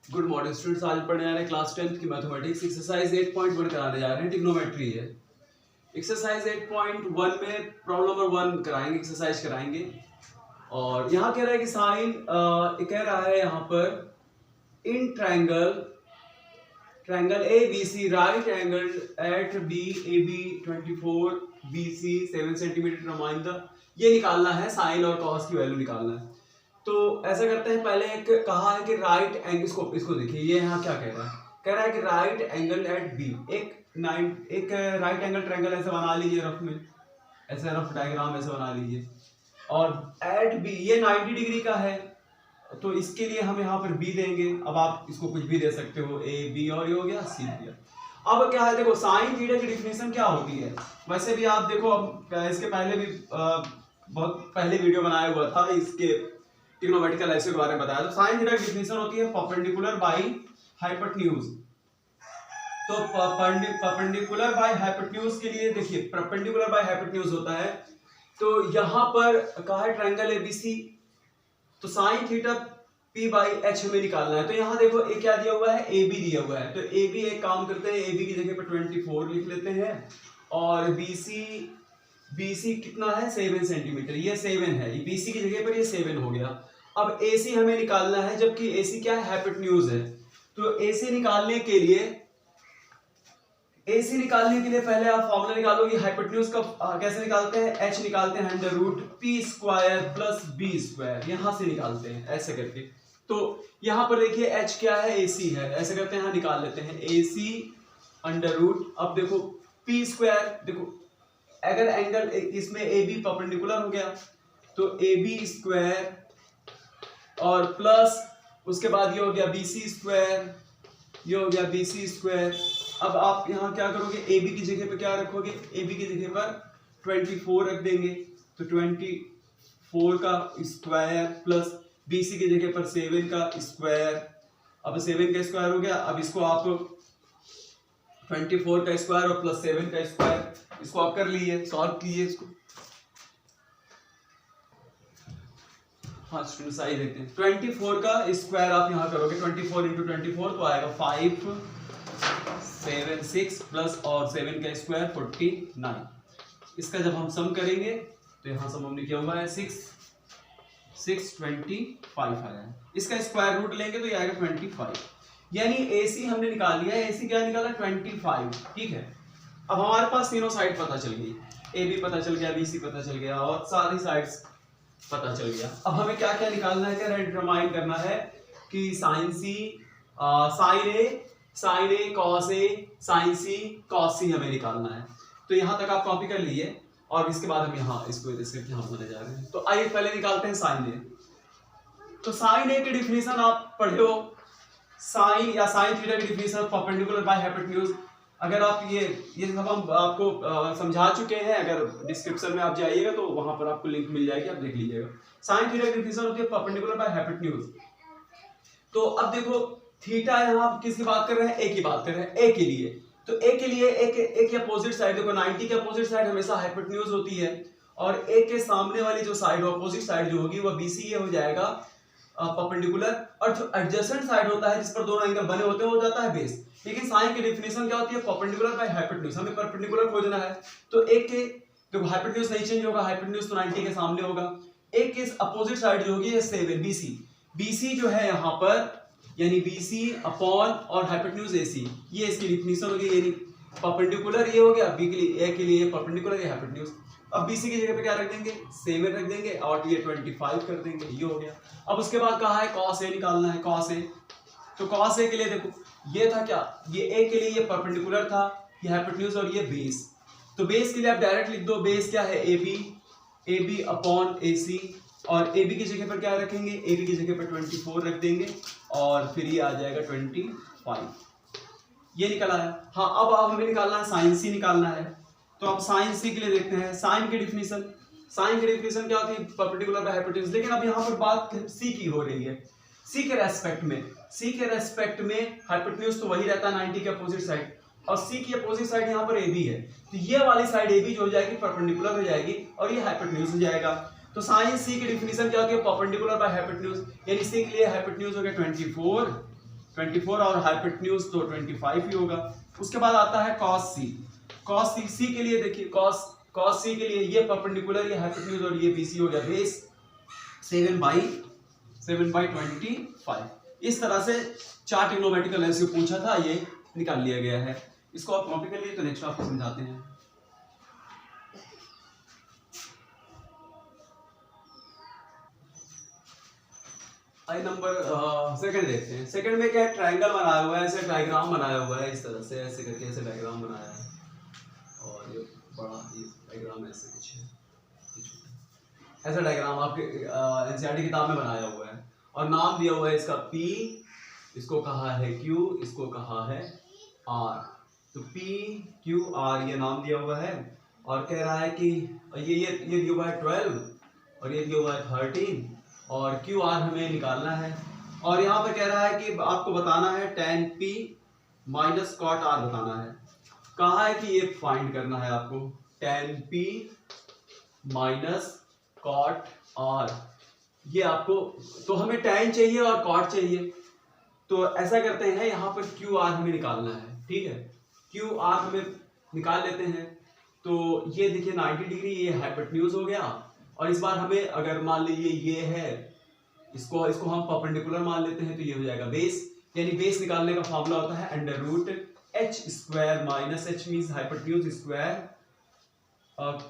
Good morning students. आज पढ़ने जा रहे हैं क्लास 10th की मैथमेटिक्स एक्सरसाइज 8.1 कराने जा रहे हैं। ट्रिग्नोमेट्री है। एक्सरसाइज 8.1 में प्रॉब्लम नंबर 1 कराएंगे, एक्सरसाइज कराएंगे। और यहाँ कह रहा है कि साइन कह रहा है यहाँ पर in triangle A B C right angle at B A B 24 B C 7 centimetre रमाइन द, ये निकालना है, साइन और कॉस की वैल्यू निकालना है। तो ऐसा करते हैं, पहले एक कहा है कि राइट एंगल, इसको देखिए, ये यहाँ क्या कह रहा है कि राइट एंगल एट बी, एक राइट एंगल ट्रायंगल ऐसे बना लीजिए, रफ में ऐसे रफ डायग्राम ऐसे बना लीजिए, और एट बी ये 90 डिग्री का है, तो इसके लिए हम यहाँ पर बी देंगे। अब आप इसको कुछ भी दे सकते हो, ए बी, और ये हो गया सी दिया। अब क्या है, देखो साइन थीटा की डिफिनेशन क्या होती है। वैसे भी आप देखो, अब इसके पहले भी बहुत पहले वीडियो बनाया हुआ था इसके ट्रिग्नोमेट्रिकल एक्सिस के बारे में बताया। तो साइन थीटा की डिफिनेशन होती है परपेंडिकुलर बाई हाइपोटेन्यूज। तो परपेंडिकुलर बाई हाइपोटेन्यूज के लिए देखिए, परपेंडिकुलर बाई हाइपोटेन्यूज होता है, तो यहां पर कहा है ट्रायंगल एबीसी, तो sine theta P by H हमें निकालना है। तो यहाँ देखो ए क्या दिया हुआ है, ए बी दिया हुआ है। तो ए बी एक काम करते हैं, ए बी की जगह पर 24 लिख लेते हैं, और बी सी कितना है 7 सेंटीमीटर, ये 7 है, बी सी की जगह पर ये 7 हो गया। अब ए सी हमें निकालना है, जबकि ए सी क्या है, हाइपोटेन्यूज है। तो ए सी निकालने के लिए पहले आप फॉर्मूला निकालोगे हाइपोटेन्यूज का। कैसे निकालते हैं, एच निकालते हैं under root P square plus B square, यहां से निकालते हैं ऐसे करके। तो यहां पर देखिए एच क्या है, ए सी है, ऐसे करते हैं, यहां निकाल लेते हैं ए सी अंडर रूट। अब देखो पी स्क्वायर, देखो अगर एंगल इसमें ए बी परपेंडिकुलर हो गया तो ए बी स्क्वायर, और प्लस उसके बाद ये हो गया बी सी स्क्वायर, ये हो गया बी सी स्क्वायर। अब आप यहाँ क्या करोगे, ए बी की जगह पे क्या रखोगे, ए बी की जगह पर 24 रख देंगे, तो 24 का स्क्वायर प्लस बी सी की जगह पर 7 का स्क्वायर। अब 7 का स्क्वायर हो गया। अब इसको आप 24 का स्क्वायर और प्लस 7 का स्क्वायर, इसको आप कर लीजिए, सॉल्व कीजिए इसको। हाँ स्टूडेंट सही देखते हैं, 24 का स्क्वायर आप यहाँ करोगे, 24 इंटू 24 तो आएगा 5 7 6 प्लस और 7 का स्क्वायर 49। इसका जब हम सम करेंगे तो यहाँ सम हमने किया हुआ है 625 आया है। इसका स्क्वायर रूट लेंगे तो ये आएगा 25, यानी AC हमने निकाल लिया है। AC क्या निकाला, 25, ठीक है। अब हमारे पास तीनों साइड पता चल गई, AB पता चल गया, BC पता चल गया, और सारी साइड्स पता चल गया। अब हमें क्या क्या निकालना है, क्या डिटरमाइन करना है कि sign C, sign A cos A, sign C cos सी हमें निकालना है। तो यहां तक आप कॉपी कर लीजिए, और इसके बाद हम यहाँ इसको यहाँ होने जा रहे हैं। तो आइए पहले निकालते हैं साइन ए। तो साइन ए की डिफिनेशन आप पढ़े हो, साइन या साइन थीटा की डिफिनेशन परपेंडिकुलर बाय हाइपोटेन्यूज। अगर आप ये सब हम आपको समझा चुके हैं, अगर डिस्क्रिप्शन में आप जाइएगा तो वहां पर आपको लिंक मिल जाएगी, आप देख लीजिएगा। साइन थीटा की डिफिनेशन होती है परपेंडिकुलर बाय हाइपोटेन्यूज। तो अब देखो थीटा, यहाँ किसकी बात कर रहे हैं, ए की बात कर रहे हैं, ए के लिए। तो ए के लिए एक अपोजिट साइड, देखो 90 के अपोजिट साइड हमेशा हाइपोटेन्यूज होती है, और ए के सामने वाली जो साइड अपोजिट साइड जो होगी वो बीसी हो जाएगा परपेंडिकुलर, और जो एडजेसेंट साइड होता है जिस पर दोनों एंगल बने होते हैं वो जाता है बेस। लेकिन साइन की डिफिनेशन क्या होती है, परपेंडिकुलर बाय हाइपोटेन्यूज, हमें परपेंडिकुलर खोजना है। तो एक के देखो हाइपोटेन्यूज नहीं चेंज होगा, हाइपोटेन्यूज तो 90 के सामने होगा। एक के अपोजिट साइड जो होगी ये 7 बीसी जो है यहाँ पर, यानी BC अपॉन और हाइपोटेन्यूज AC, ये इसकी डिफिनेशन होगी। यानी परपेंडिकुलर ये हो गया, बी के लिए, ए के लिए परपेंडिकुलर ये हाइपोटेन्यूज। अब BC की जगह पे क्या रख देंगे, 7 रख देंगे, और ये 25 कर देंगे, ये हो गया। अब उसके बाद कहा है cos A निकालना है, cos A। तो cos A के लिए देखो ये था क्या, ये A के लिए ये परपेंडिकुलर था, ये हाइपोटेन्यूज, और ये बेस। तो बेस के लिए आप डायरेक्ट लिख दो, बेस क्या है AB अपॉन AC, और AB की जगह पर क्या रखेंगे, AB की जगह पर 24 रख देंगे, और फिर ये आ जाएगा 25, ये निकल आया। हाँ अब हमें निकालना है साइन सी निकालना है। तो अब साइन सी के लिए देखते हैं साइन की डिफिनेशन। साइन की डिफिनेशन क्या होती है, परपेंडिकुलर बाय हाइपोटेन्यूज। लेकिन अब यहाँ पर बात सी की हो रही है, सी के रेस्पेक्ट में हाइपोटेन्यूज तो वही रहता है 90 के अपोजिट साइड, और सी की अपोजिट साइड यहाँ पर AB है, तो ये वाली साइड AB जो हो जाएगी परपेंडिकुलर हो जाएगी, और ये हाइपोटेन्यूज हो जाएगा। तो साइन सी की डिफिनेशन क्या होती है, परपेंडिकुलर बाय हाइपोटेन्यूज, यानी सी के लिए हाइपोटेन्यूज हो गया 24 24 और हाइपोटेन्यूज तो 25 ही होगा। उसके बाद आता है cos c। cos c के लिए देखिए cos c के लिए ये परपेंडिकुलर, ये हाइपोटेन्यूज और ये BC हो गया बेस 7/25। इस तरह से 4 ट्रिग्नोमेट्रिकल रेशियो पूछा था, ये निकाल लिया गया है। इसको आप कॉपी कर लिए तो नेक्स्ट आपको समझाते हैं। आई नंबर सेकंड देखते हैं। सेकंड में क्या है, ट्रायंगल बनाया हुआ है, ऐसे डायग्राम बनाया हुआ है, इस तरह से ऐसे करके ऐसे डायग्राम बनाया है और ये बड़ा ये डायग्राम ऐसे कुछ है, ऐसा डायग्राम आपके एनसीईआरटी किताब में बनाया हुआ है और नाम दिया हुआ है इसका P, इसको कहा है Q, इसको कहा है R। तो P Q R ये नाम दिया हुआ है और कह रहा है कि ये दिया हुआ है 12 और ये दिया हुआ है 13 और क्यू आर हमें निकालना है। और यहाँ पर कह रहा है कि आपको बताना है tan P minus cot R बताना है। कहा है कि ये फाइंड करना है आपको tan P minus cot R। ये आपको, तो हमें tan चाहिए और कॉट चाहिए, तो ऐसा करते हैं यहाँ पर क्यू आर हमें निकालना है, ठीक है। क्यू आर हमें निकाल लेते हैं। तो ये देखिए 90 डिग्री, ये हाइपोटेन्यूज हो गया और इस बार हमें अगर मान लीजिए ये है, इसको हम परपेंडिकुलर मान लेते हैं तो ये हो जाएगा बेस। यानी बेस निकालने का फॉर्मूला होता है under root H square minus H means hypotenuse square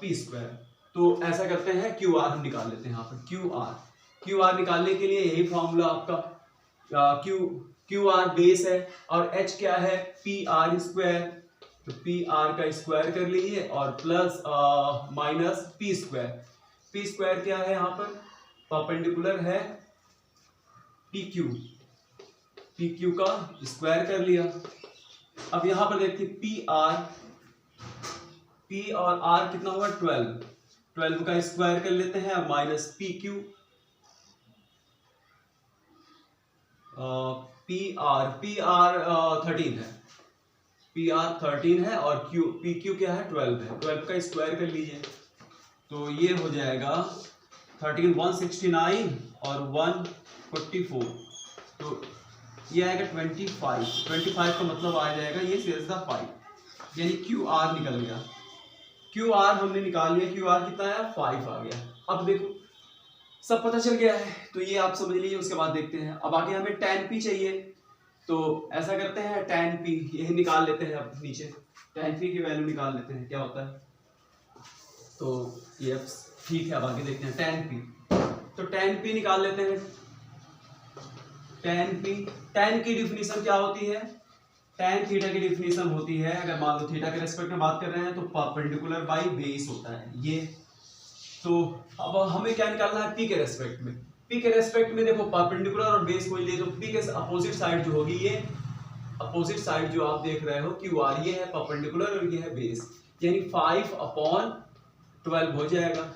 P square. तो ऐसा करते हैं क्यू आर हम निकाल लेते हैं यहाँ पर। क्यू आर निकालने के लिए यही फॉर्मूला आपका क्यू आर बेस है और एच क्या है पी आर स्क्वायर। तो पी आर का स्क्वायर कर लीजिए और plus minus P square. P square क्या है यहाँ पर, परपेंडिकुलर है पी क्यू का स्क्वायर कर लिया। अब यहाँ पर देखिए पी और आर कितना होगा 12 का स्क्वायर कर लेते हैं minus P Q. P R 13 है, पी आर 13 है और पी क्यू क्या है 12 है। 12 का स्क्वायर कर लीजिए तो ये हो जाएगा 13 169 और 144, तो ये आएगा 25 का मतलब आ जाएगा ये सीधा 5, यानी क्यू आर निकल गया। क्यू आर हमने निकाल लिया, क्यू आर कितना आया 5 आ गया। अब देखो सब पता चल गया है, तो ये आप समझ लीजिए। उसके बाद देखते हैं, अब आगे हमें tan P चाहिए, तो ऐसा करते हैं tan P ये निकाल लेते हैं। अब नीचे tan P की वैल्यू निकाल लेते हैं क्या होता है, तो ये ठीक है। अब आगे देखते हैं tan P, तो tan P निकाल लेते हैं। tan की डिफिनीशन क्या होती है, tan थीटा की डिफिनीशन होती है, अगर मान लो थीटा के रेस्पेक्ट में बात कर रहे हैं तो परपेंडिकुलर बाई बेस होता है ये। तो अब हमें क्या निकालना है P के रेस्पेक्ट में। P के रेस्पेक्ट में देखो परपेंडिकुलर और बेस कोई ले, तो P के अपोजिट साइड जो होगी, ये अपोजिट साइड जो आप देख रहे हो क्यू आर, ये है परपेंडिकुलर और ये है बेस, यानी 5/12 हो जाएगा।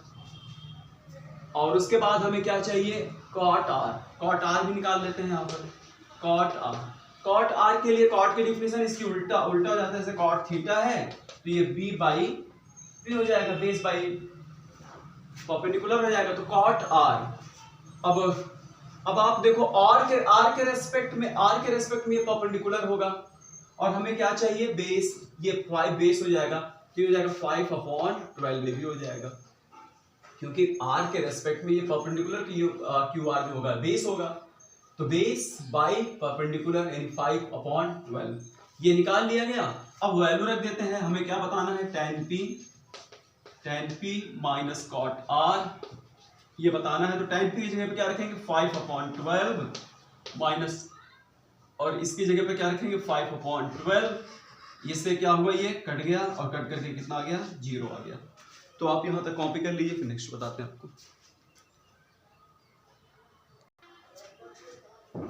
और उसके बाद हमें क्या चाहिए कॉट आर भी निकाल लेते हैं यहाँ पर। कॉट आर के लिए कॉट की डिफिनेशन इसकी उल्टा हो जाता है, जैसे कॉट थीटा है तो ये b हो जाएगा, बेस बाई परपेंडिकुलर हो जाएगा, तो कॉट आर। अब आप देखो आर के रेस्पेक्ट में ये परपेंडिकुलर होगा और हमें क्या चाहिए बेस, ये 5 बेस हो जाएगा, तो हो जाएगा 5/12 में भी हो जाएगा, क्योंकि r के रेस्पेक्ट में ये परपेंडिकुलर क्यू आर जो होगा बेस होगा, तो बेस बाई परपेंडिकुलर यानी 5/12 ये निकाल लिया गया। अब वैल्यू रख देते हैं, हमें क्या बताना है tan P minus cot R ये बताना है। तो tan P की जगह पे क्या रखेंगे 5/12 माइनस, और इसकी जगह पे क्या रखेंगे 5/12। इससे क्या हुआ, ये कट गया और कट करके कितना आ गया 0 आ गया। तो आप यहां तक कॉपी कर लीजिए, फिर नेक्स्ट बताते हैं आपको।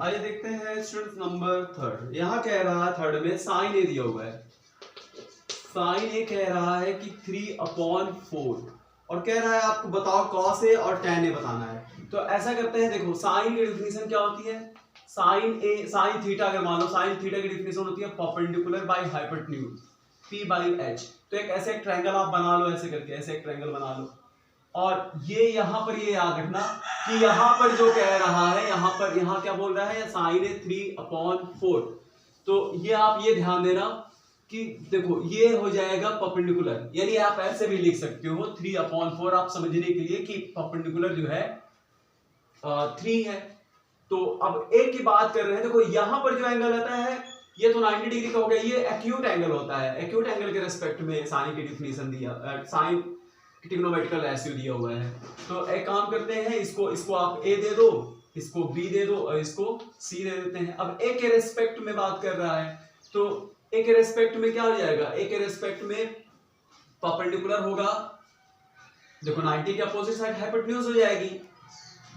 आइए देखते हैं स्टूडेंट नंबर 3। यहाँ कह रहा है थर्ड में साइन ए दिया हुआ है। साइन ए कह रहा है कि 3/4 और कह रहा है आपको बताओ कॉस ए और tan ए बताना है। तो ऐसा करते हैं, देखो साइन की डिफिनीशन क्या होती है, साइन थीटा, अगर मान लो साइन थीटा की डिफिनीशन होती है परपेंडिकुलर बाई हाइपोटेन्यूज P/H। तो एक ऐसे एक ट्रायंगल आप बना लो, ऐसे करके ऐसे एक ट्रायंगल बना लो, और ये यहाँ पर ये याद रखना कि यहाँ पर जो कह रहा है, यहाँ क्या बोल रहा है, साइन है 3/4। तो ये आप ये ध्यान देना कि देखो ये हो जाएगा परपेंडिकुलर, यानी आप ऐसे भी लिख सकते हो 3/4 आप समझने के लिए कि परपेंडिकुलर जो है 3 है। तो अब एक की बात कर रहे हैं, देखो यहाँ पर जो एंगल आता है ये तो 90 डिग्री का हो गया, ये एक्यूट एंगल होता है। एक्यूट एंगल के रेस्पेक्ट में साइन की डिफिनेशन दिया, साइन ट्रिग्नोमेट्रिकल रेशियो दिया हुआ है। तो एक काम करते हैं, इसको आप ए दे दो, इसको बी दे दो और इसको सी दे देते हैं। अब ए के रेस्पेक्ट में बात कर रहा है, तो ए के रेस्पेक्ट में क्या हो जाएगा, ए के रेस्पेक्ट में परपेंडिकुलर होगा, देखो 90 के अपोजिट साइड हाइपोटेन्यूज हो जाएगी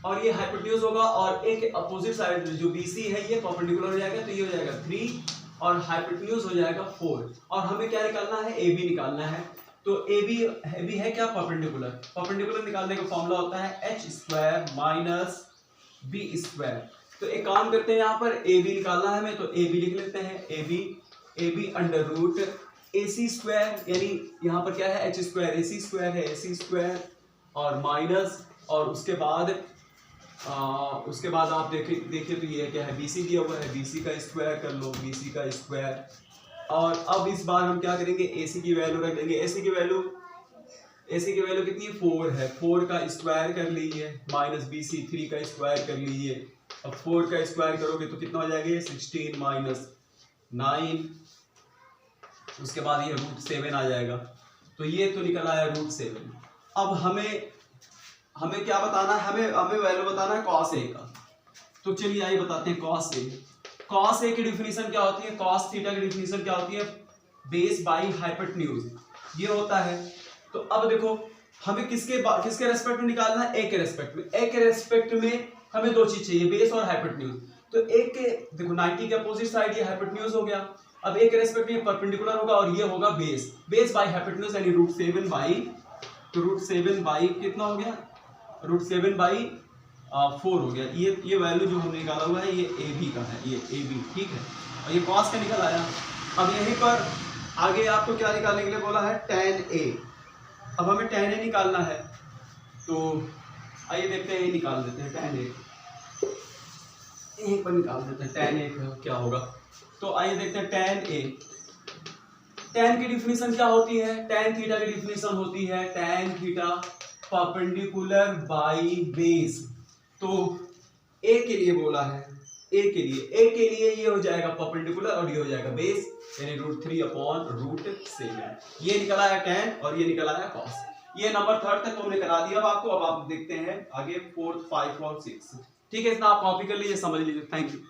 और ये हाइपोटेन्यूज होगा, और एक अपोजिट साइड जो BC है ये परपेंडिकुलर हो जाएगा, तो ये हो जाएगा 3 और हाइपोटेन्यूज हो जाएगा 4। और हमें क्या निकालना है, AB निकालना है। तो AB है क्या, परपेंडिकुलर। परपेंडिकुलर निकालने का फॉर्मूला होता है h² - b²। तो एक काम करते हैं, यहाँ पर AB निकालना है हमें, तो AB लिख लेते हैं, AB √AC², यानी यहाँ पर क्या है h² AC² है, AC² और माइनस, और उसके बाद आप देखिए तो ये क्या है, BC दिया हुआ है, BC का स्क्वायर कर लो, BC का स्क्वायर। और अब इस बार हम क्या करेंगे, AC की वैल्यू रख देंगे। AC की वैल्यू कितनी है, 4 है, 4 का स्क्वायर कर लीजिए, माइनस BC 3 का स्क्वायर कर लीजिए। अब 4 का स्क्वायर करोगे तो कितना हो जाएगा, 16 - 9, उसके बाद ये √7 आ जाएगा। तो ये तो निकल आया √7। अब हमें क्या बताना है, हमें वैल्यू बताना है cos A का। तो चलिए आइए बताते हैं cos A। cos A की डिफिनीशन क्या होती है, cos थीटा की डिफिनीशन क्या होती है, बेस बाई हाइपोटेन्यूज, ये होता है। तो अब देखो हमें किसके रेस्पेक्ट में निकालना है, A के रेस्पेक्ट में। A के रेस्पेक्ट में हमें दो चीज चाहिए, बेस और हाइपोटेन्यूज। तो एक के देखो 90 के अपोजिट साइड ये हाइपोटेन्यूज हो गया, अब A के रेस्पेक्ट में परपेंडिकुलर होगा और ये होगा बेस बाई हाइपोटेन्यूज, यानी √7 बाई कितना हो गया, √7/4 हो गया। ये वैल्यू जो हमने निकाला हुआ है ये AB का है, ये AB, ठीक है, और ये cos का निकल आया। अब यहीं पर आगे आपको क्या निकालने के लिए बोला है, tan A। अब हमें tan A निकालना है, तो आइए देखते हैं, ये निकाल देते हैं tan A, यहीं पर निकाल देते हैं tan A क्या होगा। तो आइए देखते हैं tan A। tan की डिफिनीशन क्या होती है, tan थीटा की डिफिनीशन होती है tan theta perpendicular by base. तो A के लिए बोला है, A के लिए ये हो जाएगा परपेंडिकुलर और ये हो जाएगा बेस, यानी √3/√7। ये निकला है tan और ये निकला है cos। ये नंबर 3 तक हमने करा दिया आपको। अब आप देखते हैं आगे 4, 5 और 6, ठीक है, इतना आप कॉपी कर लीजिए, समझ लीजिए। Thank you.